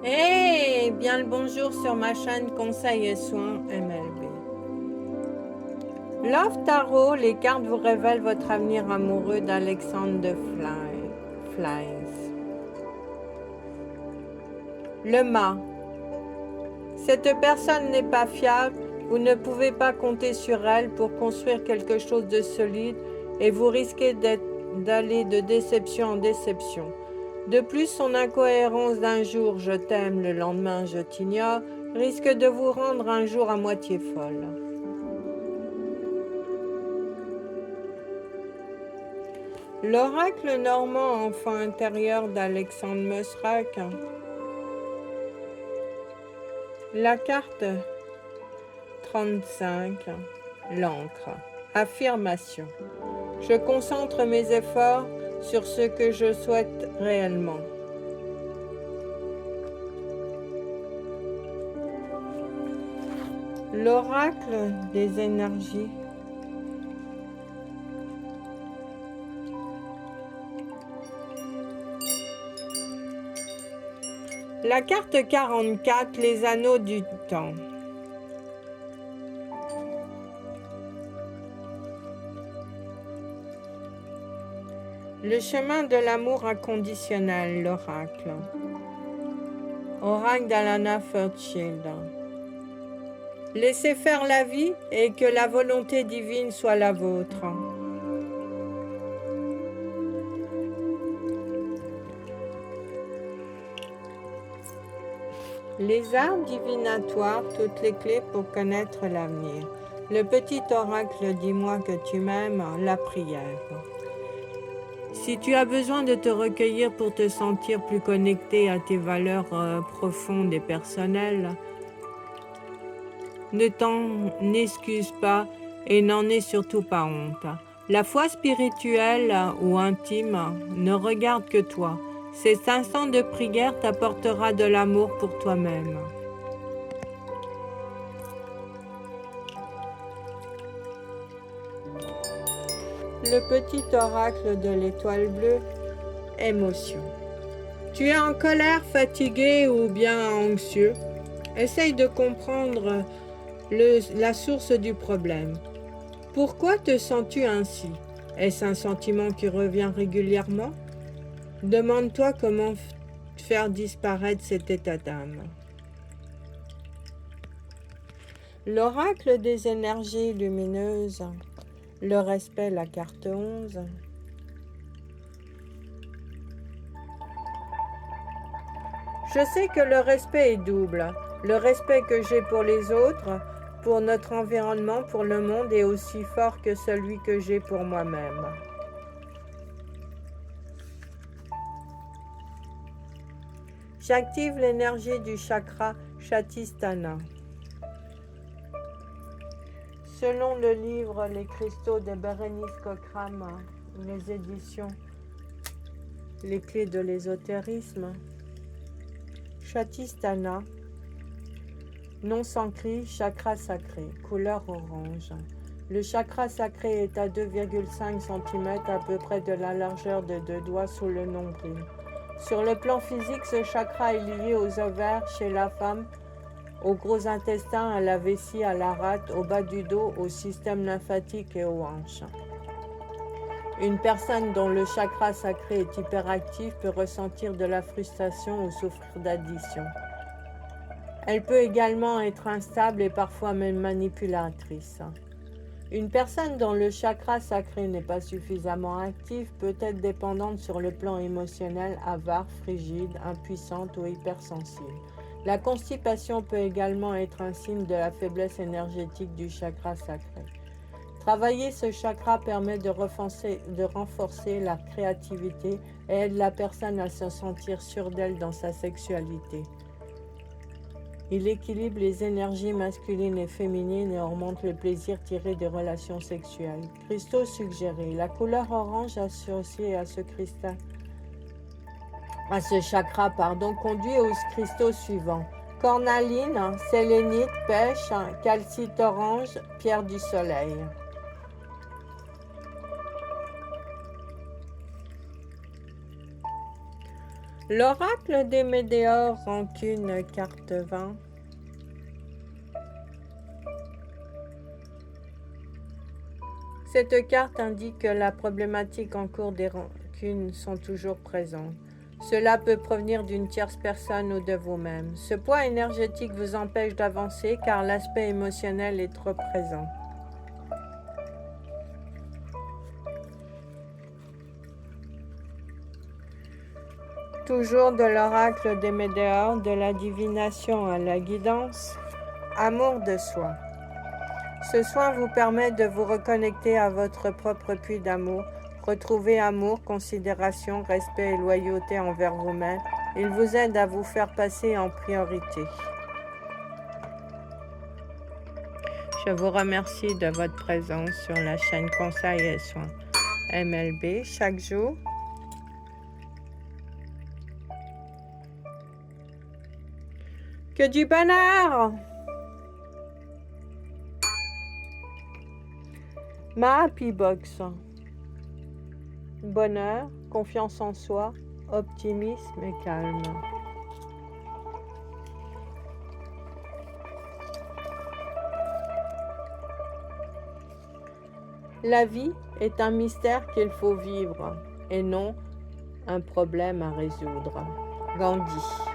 Eh bien le bonjour sur ma chaîne Conseils et Soins MLB. Love Tarot, les cartes vous révèlent votre avenir amoureux d'Alexandre de Flies. Le mât. Cette personne n'est pas fiable, vous ne pouvez pas compter sur elle pour construire quelque chose de solide et vous risquez d'aller de déception en déception. De plus, son incohérence d'un jour je t'aime, le lendemain je t'ignore, risque de vous rendre un jour à moitié folle. L'oracle normand, enfant intérieur d'Alexandre Mosrak. La carte 35, l'encre. Affirmation. Je concentre mes efforts sur ce que je souhaite réellement. L'oracle des énergies. La carte 44, les anneaux du temps. Le chemin de l'amour inconditionnel, l'oracle. Oracle d'Alana Fairchild. Laissez faire la vie et que la volonté divine soit la vôtre. Les arbres divinatoires, toutes les clés pour connaître l'avenir. Le petit oracle, dis-moi que tu m'aimes, la prière. Si tu as besoin de te recueillir pour te sentir plus connecté à tes valeurs profondes et personnelles, ne t'en excuse pas et n'en aie surtout pas honte. La foi spirituelle ou intime ne regarde que toi. Cet instant de prière t'apportera de l'amour pour toi-même. Le petit oracle de l'étoile bleue, émotion. Tu es en colère, fatigué ou bien anxieux. Essaye de comprendre la source du problème. Pourquoi te sens-tu ainsi? Est-ce un sentiment qui revient régulièrement? Demande-toi comment faire disparaître cet état d'âme. L'oracle des énergies lumineuses, le respect, la carte 11. Je sais que le respect est double. Le respect que j'ai pour les autres, pour notre environnement, pour le monde est aussi fort que celui que j'ai pour moi-même. J'active l'énergie du chakra Shatistana. Selon le livre Les cristaux de Bérénice Cochrane, les éditions Les clés de l'ésotérisme, Shatistana, nom sanskrit, chakra sacré, couleur orange. Le chakra sacré est à 2,5 cm à peu près de la largeur de 2 doigts sous le nombril. Sur le plan physique, ce chakra est lié aux ovaires chez la femme, au gros intestin, à la vessie, à la rate, au bas du dos, au système lymphatique et aux hanches. Une personne dont le chakra sacré est hyperactif peut ressentir de la frustration ou souffrir d'addiction. Elle peut également être instable et parfois même manipulatrice. Une personne dont le chakra sacré n'est pas suffisamment actif peut être dépendante sur le plan émotionnel, avare, frigide, impuissante ou hypersensible. La constipation peut également être un signe de la faiblesse énergétique du chakra sacré. Travailler ce chakra permet de renforcer la créativité et aide la personne à se sentir sûre d'elle dans sa sexualité. Il équilibre les énergies masculines et féminines et augmente le plaisir tiré des relations sexuelles. Cristaux suggérés. La couleur orange associée à ce chakra, conduit aux cristaux suivants. Cornaline, sélénite, pêche, calcite orange, pierre du soleil. L'oracle des Météores, rancune, carte 20. Cette carte indique que la problématique en cours des rancunes sont toujours présentes. Cela peut provenir d'une tierce personne ou de vous-même. Ce poids énergétique vous empêche d'avancer car l'aspect émotionnel est trop présent. Toujours de l'oracle des Météores, de la divination à la guidance, amour de soi. Ce soin vous permet de vous reconnecter à votre propre puits d'amour, retrouver amour, considération, respect et loyauté envers vous-même. Il vous aide à vous faire passer en priorité. Je vous remercie de votre présence sur la chaîne Conseils et Soins MLB chaque jour. Que du bonheur! Ma Happy Box. Bonheur, confiance en soi, optimisme et calme. La vie est un mystère qu'il faut vivre et non un problème à résoudre. Gandhi.